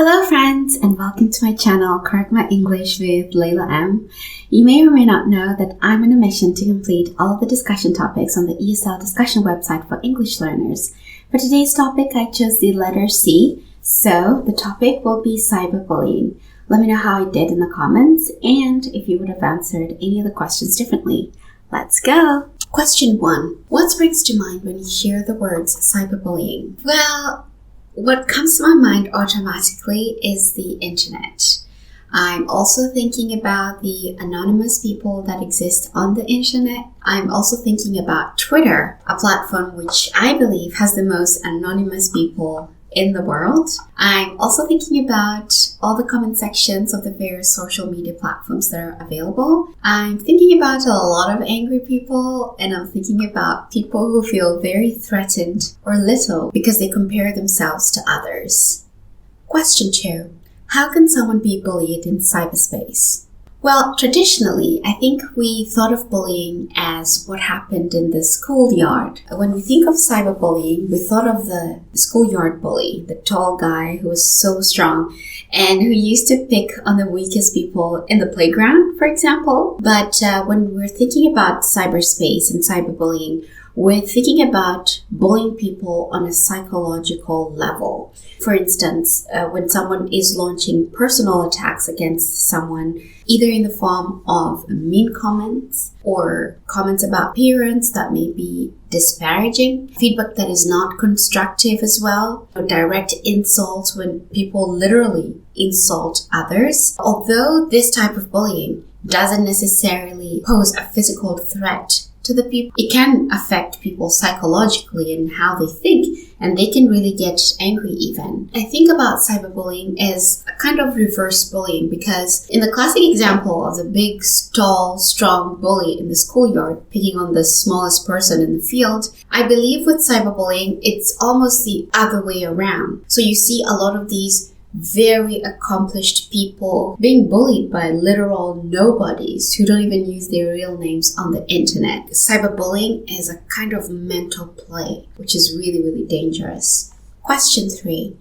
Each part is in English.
Hello friends and welcome to my channel Correct My English with Laila M. You may or may not know that I'm on a mission to complete all of the discussion topics on the ESL discussion website for English learners. For today's topic, I chose the letter C, so the topic will be cyberbullying. Let me know how I did in the comments and if you would have answered any of the questions differently. Let's go! Question 1. What springs to mind when you hear the words cyberbullying? Well, what comes to my mind automatically is the internet. I'm also thinking about the anonymous people that exist on the internet. I'm also thinking about Twitter, a platform which I believe has the most anonymous people in the world. I'm also thinking about all the comment sections of the various social media platforms that are available. I'm thinking about a lot of angry people, and I'm thinking about people who feel very threatened or little because they compare themselves to others. Question 2. How can someone be bullied in cyberspace? Well, traditionally, I think we thought of bullying as what happened in the schoolyard. When we think of cyberbullying, we thought of the schoolyard bully, the tall guy who was so strong and who used to pick on the weakest people in the playground, for example. But when we're thinking about cyberspace and cyberbullying, we're thinking about bullying people on a psychological level. For instance, when someone is launching personal attacks against someone, either in the form of mean comments or comments about appearance that may be disparaging, feedback that is not constructive as well, or direct insults when people literally insult others. Although this type of bullying doesn't necessarily pose a physical threat to the people, it can affect people psychologically and how they think, and they can really get angry even. I think about cyberbullying as a kind of reverse bullying because in the classic example of the big, tall, strong bully in the schoolyard picking on the smallest person in the field, I believe with cyberbullying, it's almost the other way around. So you see a lot of these very accomplished people being bullied by literal nobodies who don't even use their real names on the internet. Cyberbullying is a kind of mental play, which is really, really dangerous. Question 3.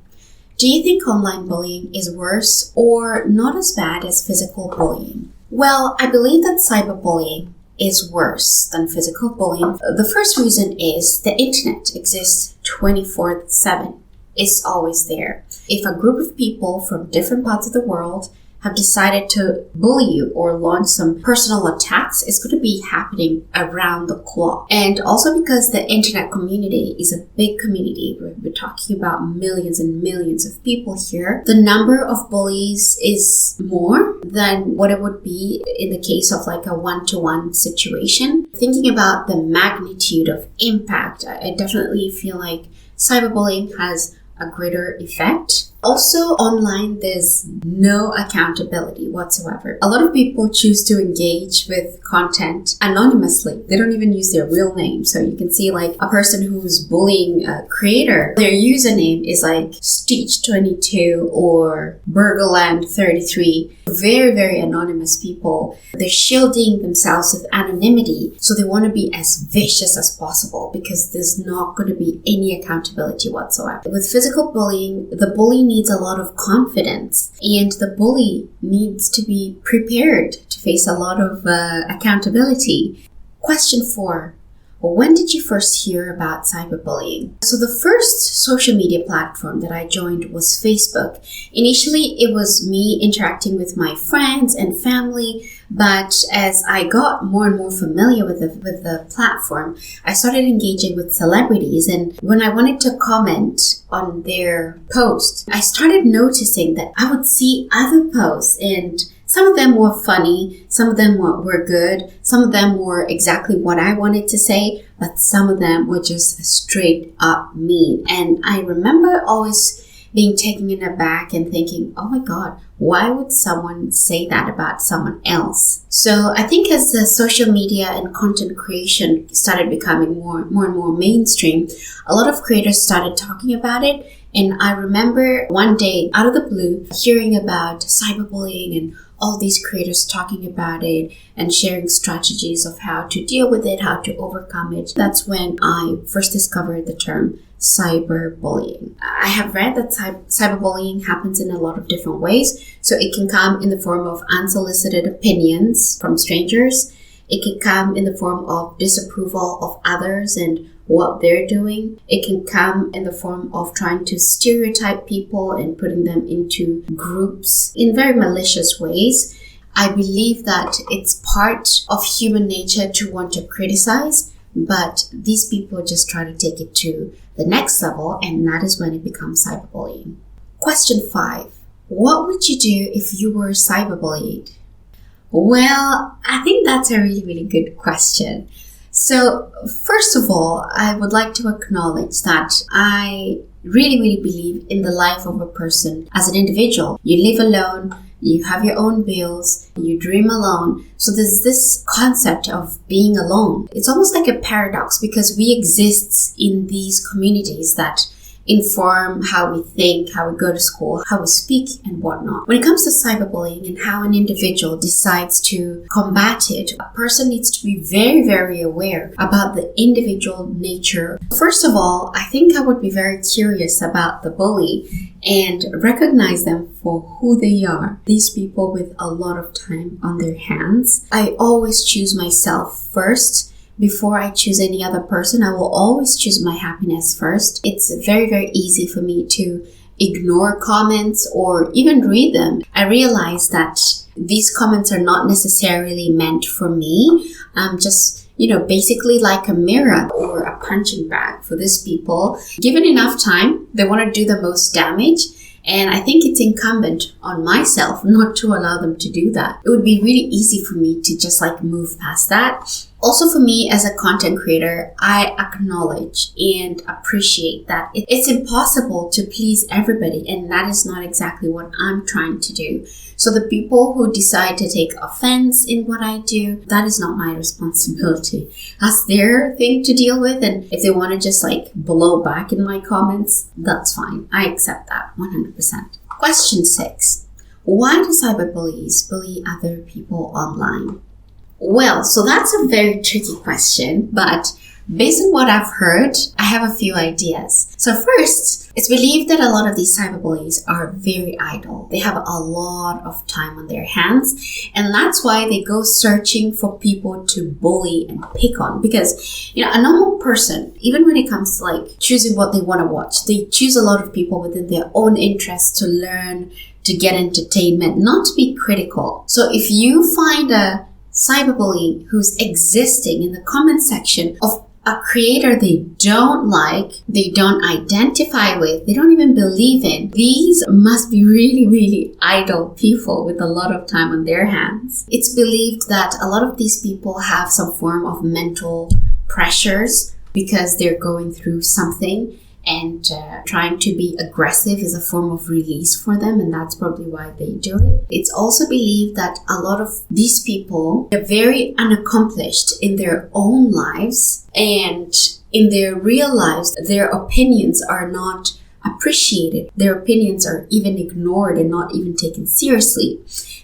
Do you think online bullying is worse or not as bad as physical bullying? Well, I believe that cyberbullying is worse than physical bullying. The first reason is the internet exists 24/7. It's always there. If a group of people from different parts of the world have decided to bully you or launch some personal attacks, it's going to be happening around the clock. And also because the internet community is a big community, we're talking about millions and millions of people here, the number of bullies is more than what it would be in the case of like a one-to-one situation. Thinking about the magnitude of impact, I definitely feel like cyberbullying has a greater effect. Also, online, there's no accountability whatsoever. A lot of people choose to engage with content anonymously. They don't even use their real name. So you can see like a person who's bullying a creator, their username is like Stitch22 or Burgerland33. Very, very anonymous people. They're shielding themselves with anonymity. So they want to be as vicious as possible because there's not going to be any accountability whatsoever. With physical bullying, the bully needs a lot of confidence and the bully needs to be prepared to face a lot of accountability. Question 4. When did you first hear about cyberbullying? So the first social media platform that I joined was Facebook. Initially, it was me interacting with my friends and family, but as I got more and more familiar with the platform, I started engaging with celebrities, and when I wanted to comment on their post, I started noticing that I would see other posts, and some of them were funny, some of them were good, some of them were exactly what I wanted to say, but some of them were just straight up mean. And I remember always being taken aback and thinking, oh my God, why would someone say that about someone else? So I think as the social media and content creation started becoming more and more mainstream, a lot of creators started talking about it. And I remember one day, out of the blue, hearing about cyberbullying and all these creators talking about it and sharing strategies of how to deal with it, how to overcome it. That's when I first discovered the term cyberbullying. I have read that cyberbullying happens in a lot of different ways. So it can come in the form of unsolicited opinions from strangers. It can come in the form of disapproval of others and what they're doing. It can come in the form of trying to stereotype people and putting them into groups in very malicious ways. I believe that it's part of human nature to want to criticize, but these people just try to take it to the next level, and that is when it becomes cyberbullying. Question 5. What would you do if you were cyberbullied? Well, I think that's a really, really good question. So, first of all, I would like to acknowledge that I really, really believe in the life of a person as an individual. You live alone, you have your own bills, you dream alone. So there's this concept of being alone. It's almost like a paradox because we exist in these communities that inform how we think, how we go to school, how we speak, and whatnot. When it comes to cyberbullying and how an individual decides to combat it, a person needs to be very, very aware about the individual nature. First of all, I think I would be very curious about the bully and recognize them for who they are. These people with a lot of time on their hands. I always choose myself first. Before I choose any other person, I will always choose my happiness first. It's very, very easy for me to ignore comments or even read them. I realize that these comments are not necessarily meant for me. Just, basically like a mirror or a punching bag for these people. Given enough time, they want to do the most damage. And I think it's incumbent on myself not to allow them to do that. It would be really easy for me to just move past that. Also for me as a content creator, I acknowledge and appreciate that it's impossible to please everybody, and that is not exactly what I'm trying to do. So the people who decide to take offense in what I do, that is not my responsibility. That's their thing to deal with, and if they want to just blow back in my comments, that's fine. I accept that 100%. Question 6. Why do cyberbullies bully other people online? Well, so that's a very tricky question, but based on what I've heard, I have a few ideas. So first, it's believed that a lot of these cyberbullies are very idle. They have a lot of time on their hands, and that's why they go searching for people to bully and pick on. Because, a normal person, even when it comes to choosing what they want to watch, they choose a lot of people within their own interests to learn, to get entertainment, not to be critical. So if you find a cyberbully who's existing in the comment section of a creator they don't like, they don't identify with, they don't even believe in, these must be really, really idle people with a lot of time on their hands. It's believed that a lot of these people have some form of mental pressures because they're going through something, and trying to be aggressive is a form of release for them, and that's probably why they do it. It's also believed that a lot of these people are very unaccomplished in their own lives, and in their real lives, their opinions are not appreciated. Their opinions are even ignored and not even taken seriously.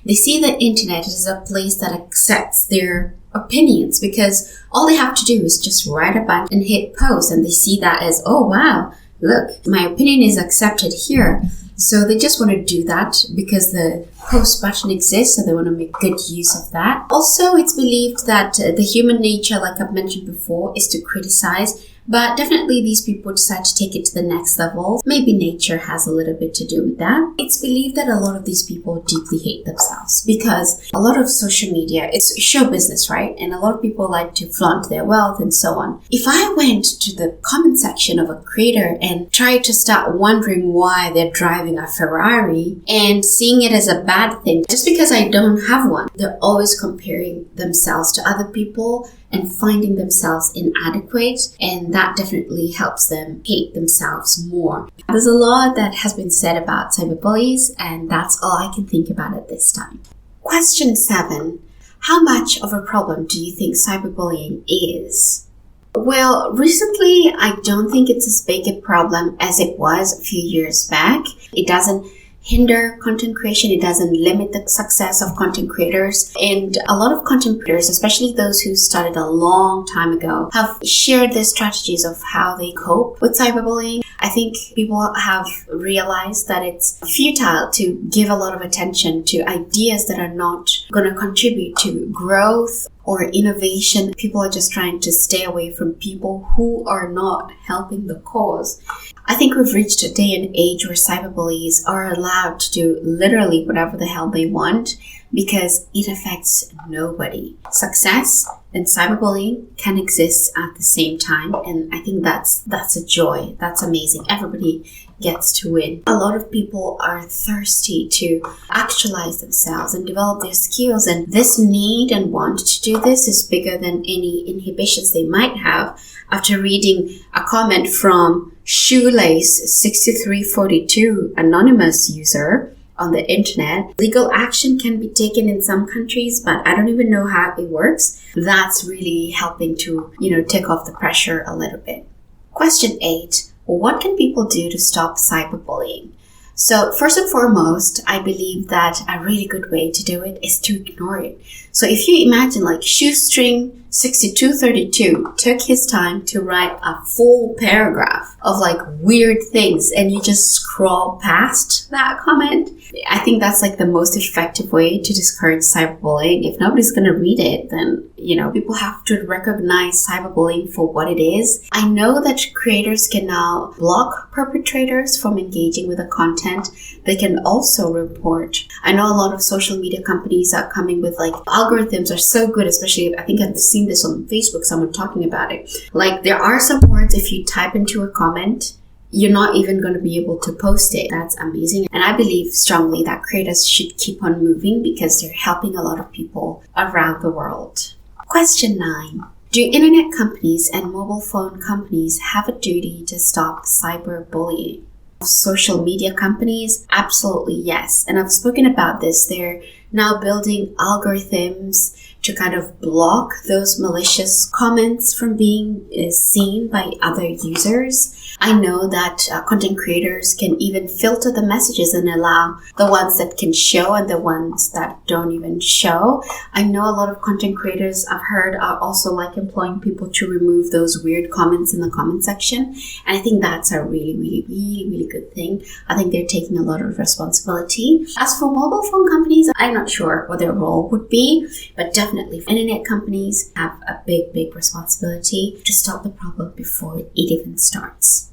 They see the internet as a place that accepts their opinions because all they have to do is just write a button and hit post, and they see that as, oh wow, look, my opinion is accepted here. So they just want to do that because the post button exists, so they want to make good use of that. Also, it's believed that the human nature, like I've mentioned before, is to criticize. But definitely these people decide to take it to the next level. Maybe nature has a little bit to do with that. It's believed that a lot of these people deeply hate themselves because a lot of social media, it's show business, right? And a lot of people like to flaunt their wealth and so on. If I went to the comment section of a creator and tried to start wondering why they're driving a Ferrari and seeing it as a bad thing, just because I don't have one, they're always comparing themselves to other people and finding themselves inadequate, and that definitely helps them hate themselves more. There's a lot that has been said about cyberbullies, and that's all I can think about at this time. Question 7. How much of a problem do you think cyberbullying is? Well, recently, I don't think it's as big a problem as it was a few years back. It doesn't hinder content creation. It doesn't limit the success of content creators. And a lot of content creators, especially those who started a long time ago, have shared their strategies of how they cope with cyberbullying. I think people have realized that it's futile to give a lot of attention to ideas that are not going to contribute to growth or innovation. People are just trying to stay away from people who are not helping the cause. I think we've reached a day and age where cyberbullies are allowed to do literally whatever the hell they want because it affects nobody. Success and cyberbullying can exist at the same time, and I think that's a joy. That's amazing. Everybody gets to win. A lot of people are thirsty to actualize themselves and develop their skills, and this need and want to do this is bigger than any inhibitions they might have. After reading a comment from Shoelace6342, anonymous user on the internet, legal action can be taken in some countries, but I don't even know how it works. That's really helping to, take off the pressure a little bit. Question 8. What can people do to stop cyberbullying? So first and foremost, I believe that a really good way to do it is to ignore it. So if you imagine like Shoestring6232 took his time to write a full paragraph of like weird things and you just scroll past that comment, I think that's like the most effective way to discourage cyberbullying. If nobody's going to read it, then, people have to recognize cyberbullying for what it is. I know that creators can now block perpetrators from engaging with the content. They can also report. I know a lot of social media companies are coming with like algorithms are so good, especially I think I've seen this on Facebook, someone talking about it. Like there are some words if you type into a comment, you're not even going to be able to post it. That's amazing. And I believe strongly that creators should keep on moving because they're helping a lot of people around the world. Question 9. Do internet companies and mobile phone companies have a duty to stop cyberbullying? Social media companies? Absolutely yes. And I've spoken about this. They're now building algorithms to kind of block those malicious comments from being seen by other users. I know that content creators can even filter the messages and allow the ones that can show and the ones that don't even show. I know a lot of content creators I've heard are also like employing people to remove those weird comments in the comment section. And I think that's a really, really, really, really good thing. I think they're taking a lot of responsibility. As for mobile phone companies, I'm not sure what their role would be, but definitely internet companies have a big, big responsibility to stop the problem before it even starts.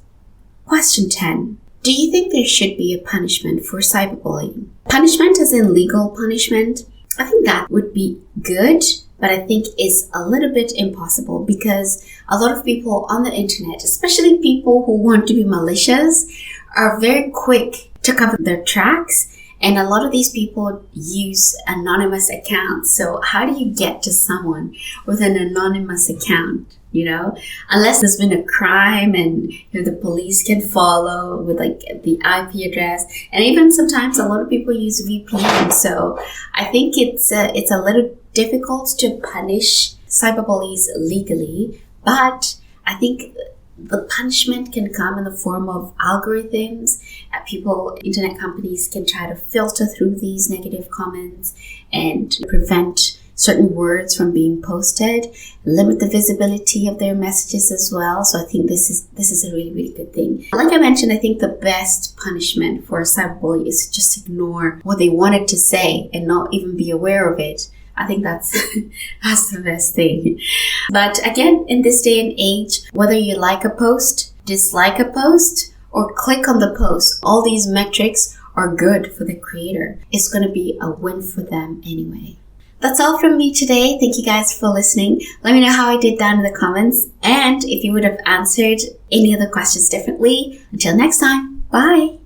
Question 10. Do you think there should be a punishment for cyberbullying? Punishment as in legal punishment? I think that would be good, but I think it's a little bit impossible because a lot of people on the internet, especially people who want to be malicious, are very quick to cover their tracks. And a lot of these people use anonymous accounts. So how do you get to someone with an anonymous account? Unless there's been a crime and the police can follow with like the IP address. And even sometimes a lot of people use VPN. So I think it's a little difficult to punish cyberbullies legally, but I think the punishment can come in the form of algorithms. Internet companies can try to filter through these negative comments and prevent certain words from being posted, limit the visibility of their messages as well. So I think this is a really, really good thing. Like I mentioned, I think the best punishment for a cyberbully is just ignore what they wanted to say and not even be aware of it. I think that's the best thing. But again, in this day and age, whether you like a post, dislike a post, or click on the post, all these metrics are good for the creator. It's going to be a win for them anyway. That's all from me today. Thank you guys for listening. Let me know how I did down in the comments and if you would have answered any of the questions differently. Until next time, bye.